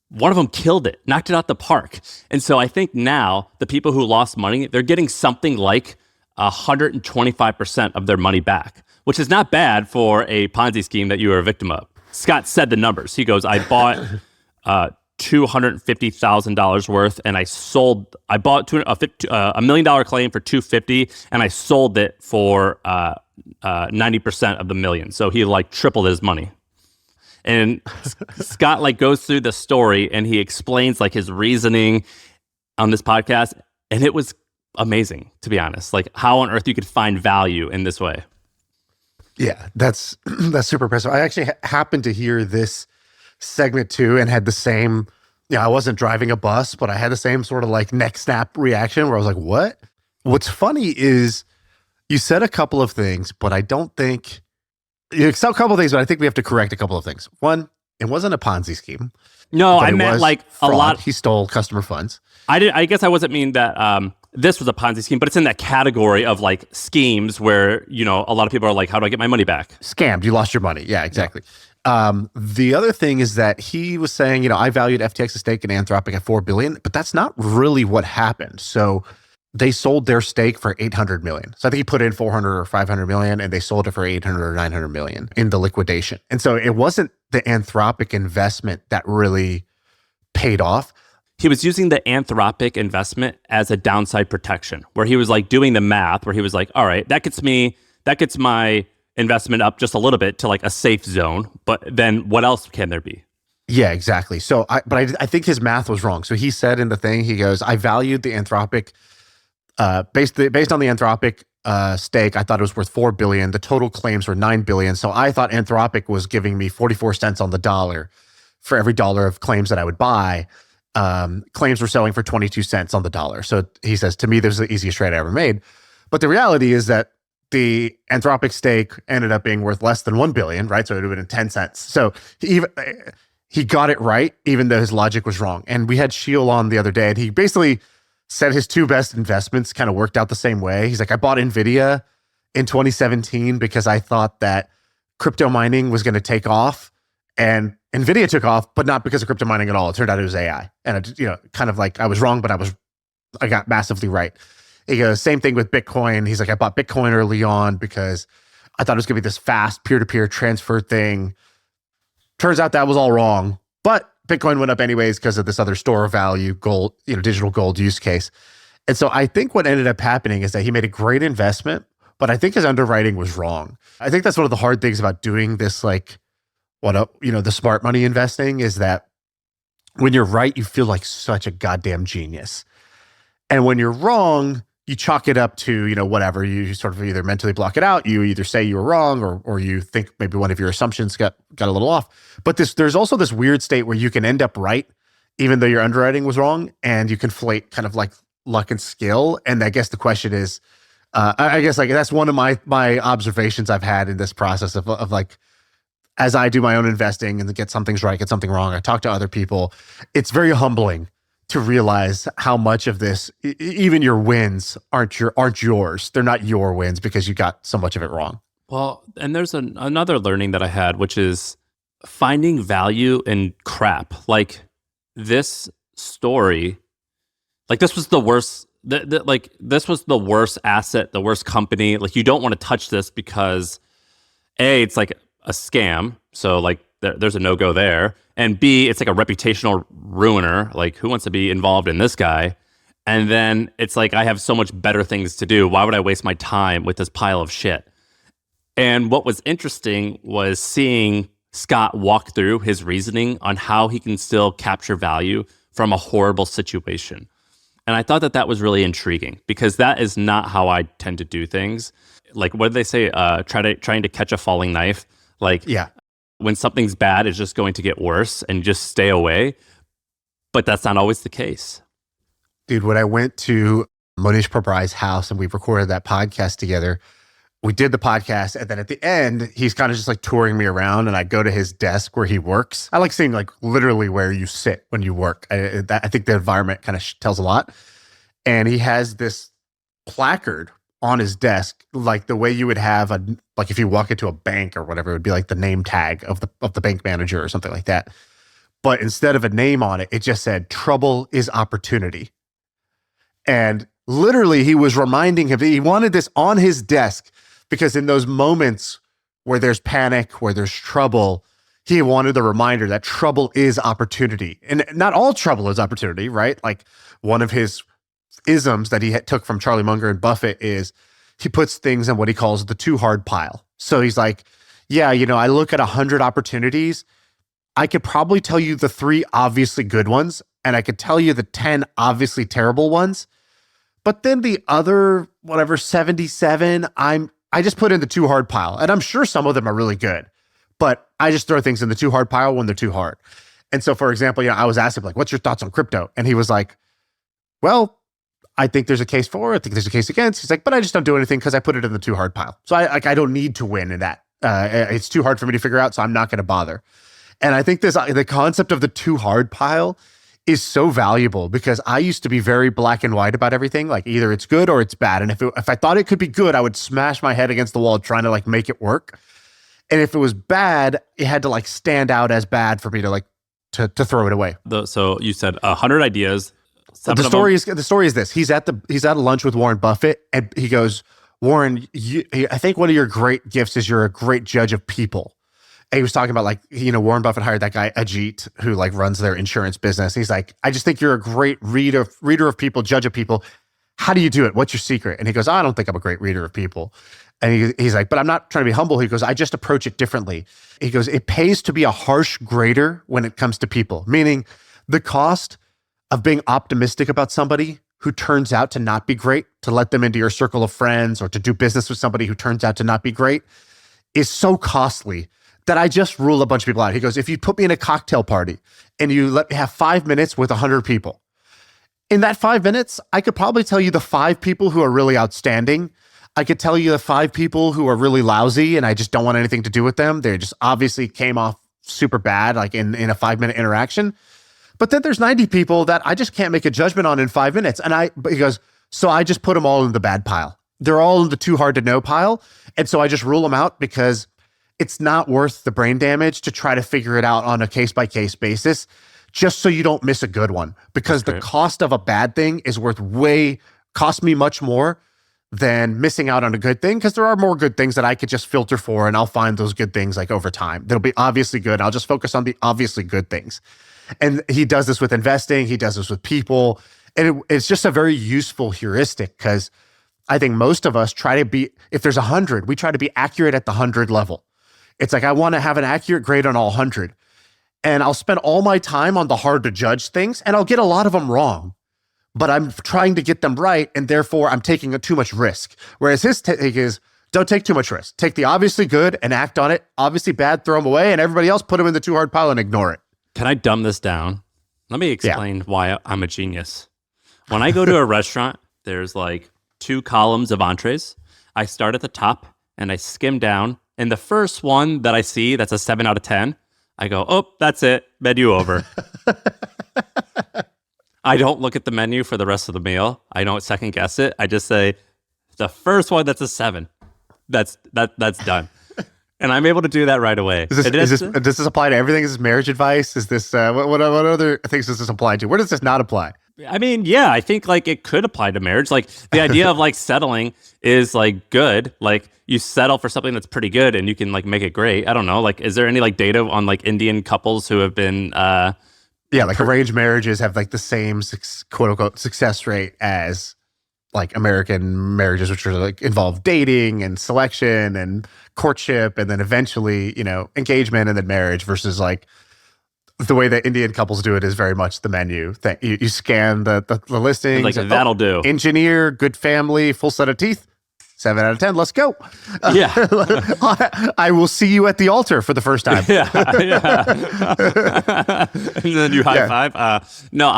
one of them killed it, knocked it out the park. And so I think now the people who lost money, they're getting something like 125% of their money back, which is not bad for a Ponzi scheme that you were a victim of. Scott said the numbers. He goes, I bought $250,000 worth, and I bought $1 million claim for $250,000, and I sold it for 90% of the million. So he tripled his money. And Scott goes through the story, and he explains his reasoning on this podcast, and it was amazing, to be honest. How on earth you could find value in this way. Yeah, that's super impressive. I actually happened to hear this segment too, and had the same. I wasn't driving a bus, but I had the same sort of neck snap reaction where I was like, "What?" What's funny is you said a couple of things, but I don't think. You said a couple of things, but I think we have to correct a couple of things. One, it wasn't a Ponzi scheme. No, I meant fraud. a lot. He stole customer funds. I guess I wasn't mean that this was a Ponzi scheme, but it's in that category of schemes where, a lot of people are like, how do I get my money back? Scammed. You lost your money. Yeah, exactly. The other thing is that he was saying, I valued FTX's stake in Anthropic at $4 billion, but that's not really what happened. So they sold their stake for $800 million. So I think he put in 400 or 500 million and they sold it for 800 or 900 million in the liquidation. And so it wasn't the Anthropic investment that really paid off. He was using the Anthropic investment as a downside protection, where he was like doing the math, where he was like, all right, that gets my investment up just a little bit to like a safe zone. But then what else can there be? Yeah, exactly. So I think his math was wrong. So he said in the thing, he goes, I valued the Anthropic, based on the Anthropic stake, I thought it was worth $4 billion. The total claims were $9 billion. So I thought Anthropic was giving me 44 cents on the dollar for every dollar of claims that I would buy. Claims were selling for 22 cents on the dollar. So he says, to me, this is the easiest trade I ever made. But the reality is that the Anthropic stake ended up being worth less than $1 billion, right? So it would have been 10 cents. So he got it right, even though his logic was wrong. And we had Sheil on the other day, and he basically said his two best investments kind of worked out the same way. He's like, I bought NVIDIA in 2017 because I thought that crypto mining was going to take off. And NVIDIA took off, but not because of crypto mining at all. It turned out it was AI. And kind of like I was wrong, but I got massively right. He goes, same thing with Bitcoin. He's like, I bought Bitcoin early on because I thought it was going to be this fast peer-to-peer transfer thing. Turns out that was all wrong, but Bitcoin went up anyways because of this other store of value, gold, digital gold use case. And so I think what ended up happening is that he made a great investment, but I think his underwriting was wrong. I think that's one of the hard things about doing this, like, the smart money investing is that when you're right, you feel like such a goddamn genius. And when you're wrong, you chalk it up to, whatever. You sort of either mentally block it out. You either say you were wrong or you think maybe one of your assumptions got a little off. But there's also this weird state where you can end up right, even though your underwriting was wrong, and you conflate kind of like luck and skill. And I guess the question is, I guess like that's one of my observations I've had in this process of like, as I do my own investing and get some things right, get something wrong, I talk to other people. It's very humbling to realize how much of this, even your wins aren't yours. They're not your wins because you got so much of it wrong. Well, and there's another learning that I had, which is finding value in crap. Like this story, like this was the worst. This was the worst asset, the worst company. Like you don't want to touch this because A, it's like a scam. So like there's a no-go there. And B, it's like a reputational ruiner. Like who wants to be involved in this guy? And then it's like, I have so much better things to do. Why would I waste my time with this pile of shit? And what was interesting was seeing Scott walk through his reasoning on how he can still capture value from a horrible situation. And I thought that was really intriguing because that is not how I tend to do things. Like, what did they say? Trying to catch a falling knife. Like, yeah. When something's bad, it's just going to get worse and just stay away. But that's not always the case. Dude, when I went to Monish Pabrai's house and we recorded that podcast together, we did the podcast. And then at the end, he's kind of just like touring me around and I go to his desk where he works. I like seeing like literally where you sit when you work. I think the environment kind of tells a lot. And he has this placard on his desk, like the way you would have like if you walk into a bank or whatever, it would be like the name tag of the bank manager or something like that. But instead of a name on it, it just said, "Trouble is opportunity." And literally he was reminding him, he wanted this on his desk because in those moments where there's panic, where there's trouble, he wanted the reminder that trouble is opportunity. And not all trouble is opportunity, right? Like one of his isms that he took from Charlie Munger and Buffett is he puts things in what he calls the too hard pile. So he's like, yeah, I look at 100 opportunities. I could probably tell you the 3 obviously good ones, and I could tell you the 10 obviously terrible ones. But then the other, 77, I just put in the too hard pile. And I'm sure some of them are really good, but I just throw things in the too hard pile when they're too hard. And so, for example, I was asking, like, what's your thoughts on crypto? And he was like, well, I think there's a case for it. I think there's a case against. He's like, but I just don't do anything because I put it in the too hard pile. So I don't need to win in that. It's too hard for me to figure out, so I'm not going to bother. And I think the concept of the too hard pile is so valuable because I used to be very black and white about everything. Like either it's good or it's bad. And if I thought it could be good, I would smash my head against the wall trying to like make it work. And if it was bad, it had to like stand out as bad for me to like to throw it away. So you said 100 ideas. The story is this. He's at a lunch with Warren Buffett, and he goes, Warren, I think one of your great gifts is you're a great judge of people. And he was talking about like, Warren Buffett hired that guy, Ajit, who like runs their insurance business. He's like, I just think you're a great reader of people, judge of people. How do you do it? What's your secret? And he goes, I don't think I'm a great reader of people. And he's like, but I'm not trying to be humble. He goes, I just approach it differently. He goes, it pays to be a harsh grader when it comes to people, meaning the cost of being optimistic about somebody who turns out to not be great, to let them into your circle of friends or to do business with somebody who turns out to not be great is so costly that I just rule a bunch of people out. He goes, if you put me in a cocktail party and you let me have 5 minutes with 100 people, in that 5 minutes, I could probably tell you the 5 people who are really outstanding. I could tell you the 5 people who are really lousy and I just don't want anything to do with them. They just obviously came off super bad, like in a 5-minute interaction. But then there's 90 people that I just can't make a judgment on in 5 minutes. But he goes, so I just put them all in the bad pile. They're all in the too hard to know pile. And so I just rule them out because it's not worth the brain damage to try to figure it out on a case-by-case basis, just so you don't miss a good one. Because the cost of a bad thing is cost me much more than missing out on a good thing, because there are more good things that I could just filter for, and I'll find those good things like over time. They'll be obviously good. I'll just focus on the obviously good things. And he does this with investing. He does this with people. And it's just a very useful heuristic, because I think most of us try to be, if there's 100, we try to be accurate at the 100 level. It's like, I want to have an accurate grade on all 100. And I'll spend all my time on the hard to judge things, and I'll get a lot of them wrong. But I'm trying to get them right, and therefore I'm taking too much risk. Whereas his take is, don't take too much risk. Take the obviously good and act on it. Obviously bad, throw them away, and everybody else put them in the too hard pile and ignore it. Can I dumb this down? Let me explain why I'm a genius. When I go to a restaurant, there's like 2 columns of entrees. I start at the top and I skim down. And the first one that I see that's a 7 out of 10, I go, oh, that's it. Menu over. I don't look at the menu for the rest of the meal. I don't second guess it. I just say, the first one that's a 7, that's done. And I'm able to do that right away. Does this apply to everything? Is this marriage advice? Is this what other things does this apply to? Where does this not apply? I mean, yeah, I think like it could apply to marriage. Like the idea of like settling is like good. Like you settle for something that's pretty good and you can like make it great. I don't know. Like, is there any like data on like Indian couples who have been like arranged marriages have like the same quote unquote success rate as like American marriages, which are like involve dating and selection and courtship and then eventually, engagement and then marriage, versus like the way that Indian couples do it is very much the menu thing. You scan the listings. Like that'll do. Engineer, good family, full set of teeth. 7 out of 10. Let's go. Yeah. I will see you at the altar for the first time. Yeah. And then you high five. No,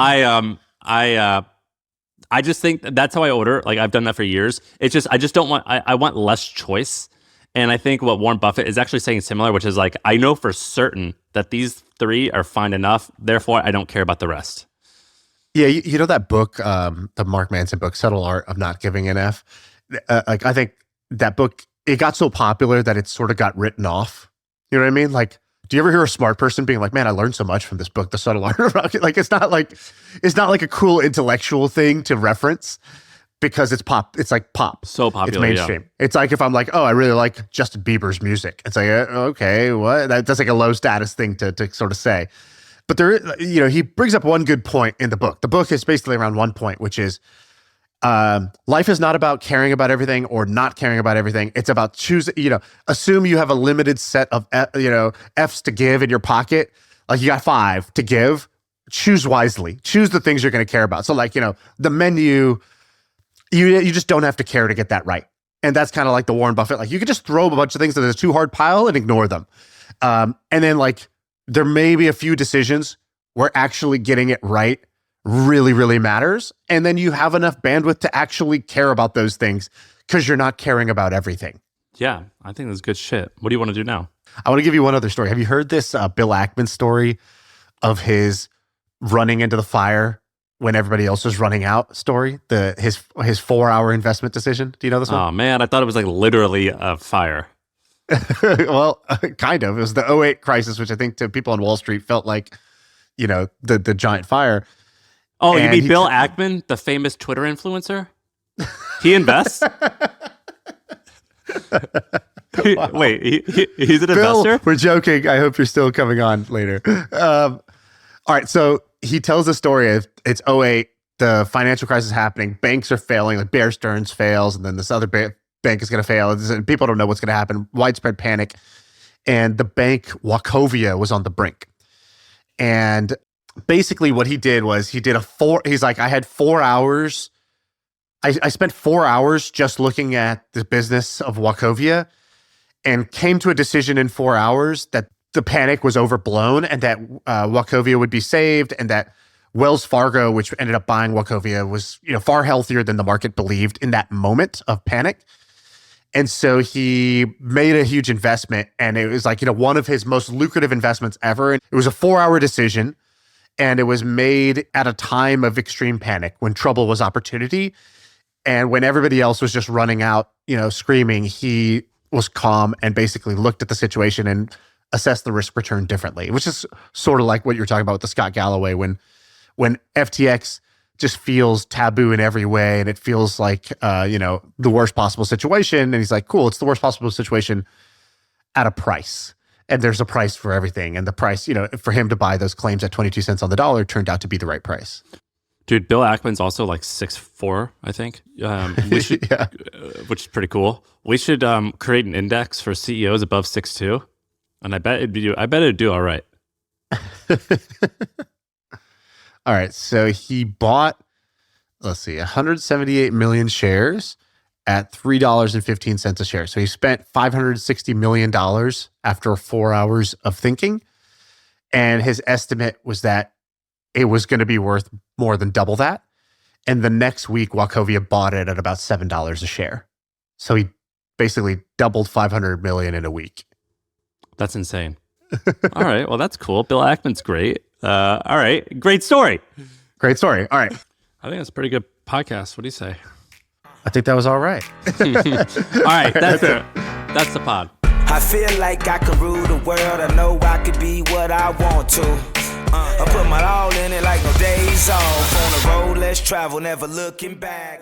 I just think that's how I order. Like I've done that for years. It's just, I just don't want, I want less choice. And I think what Warren Buffett is actually saying similar, which is like, I know for certain that these 3 are fine enough. Therefore, I don't care about the rest. Yeah. You know that book, the Mark Manson book, Subtle Art of Not Giving an F? Like I think that book, it got so popular that it sort of got written off. You know what I mean? Like, do you ever hear a smart person being like, man, I learned so much from this book, The Subtle Art of Not? Like, it's not like a cool intellectual thing to reference because it's pop. It's like pop. So popular. It's mainstream. Yeah. It's like if I'm like, oh, I really like Justin Bieber's music. It's like, okay, what? That's like a low status thing to sort of say. But there, he brings up one good point in the book. The book is basically around one point, which is, life is not about caring about everything or not caring about everything. It's about choosing, assume you have a limited set of, F's to give in your pocket. Like you got 5 to give, choose wisely, choose the things you're going to care about. So like, the menu, you just don't have to care to get that right. And that's kind of like the Warren Buffett, like you could just throw a bunch of things into the too hard pile and ignore them. And then like, there may be a few decisions where actually getting it right really, really matters. And then you have enough bandwidth to actually care about those things because you're not caring about everything. Yeah, I think that's good shit. What do you want to do now? I want to give you one other story. Have you heard this Bill Ackman story of his running into the fire when everybody else was running out story? His 4-hour investment decision. Do you know this one? Oh man, I thought it was like literally a fire. Well, kind of. It was the '08 crisis, which I think to people on Wall Street felt like, the giant fire. Oh, you mean Bill Ackman, the famous Twitter influencer? He invests? Wait, he's an Bill, investor? We're joking. I hope you're still coming on later. All right, so he tells the story of it's '08, the financial crisis happening, banks are failing, like Bear Stearns fails, and then this other bank is going to fail, and people don't know what's going to happen, widespread panic, and the bank Wachovia was on the brink. And basically what he did was he's like, I had 4 hours. I spent 4 hours just looking at the business of Wachovia and came to a decision in 4 hours that the panic was overblown and that Wachovia would be saved, and that Wells Fargo, which ended up buying Wachovia, was far healthier than the market believed in that moment of panic. And so he made a huge investment, and it was like one of his most lucrative investments ever. And it was a 4-hour decision, and it was made at a time of extreme panic when trouble was opportunity. And when everybody else was just running out, screaming, he was calm and basically looked at the situation and assessed the risk return differently, which is sort of like what you're talking about with the Scott Galloway, when FTX just feels taboo in every way and it feels like, the worst possible situation. And he's like, cool, it's the worst possible situation at a price. And there's a price for everything. And the price, for him to buy those claims at 22 cents on the dollar turned out to be the right price. Dude, Bill Ackman's also like 6'4", I think. We should, yeah. Which is pretty cool. We should create an index for CEOs above 6'2", and I bet it'd do all right. All right, so he bought, 178 million shares at $3.15 a share. So he spent $560 million after 4 hours of thinking, and his estimate was that it was going to be worth more than double that. And the next week, Wachovia bought it at about $7 a share. So he basically doubled $500 million in a week. That's insane. All right. Well, that's cool. Bill Ackman's great. All right. Great story. Great story. All right. I think that's a pretty good podcast. What do you say? I think that was all right. All right. That's it. That's the pod. I feel like I could rule the world. I know I could be what I want to. I put my all in it like no days off. On the road, let's travel, never looking back.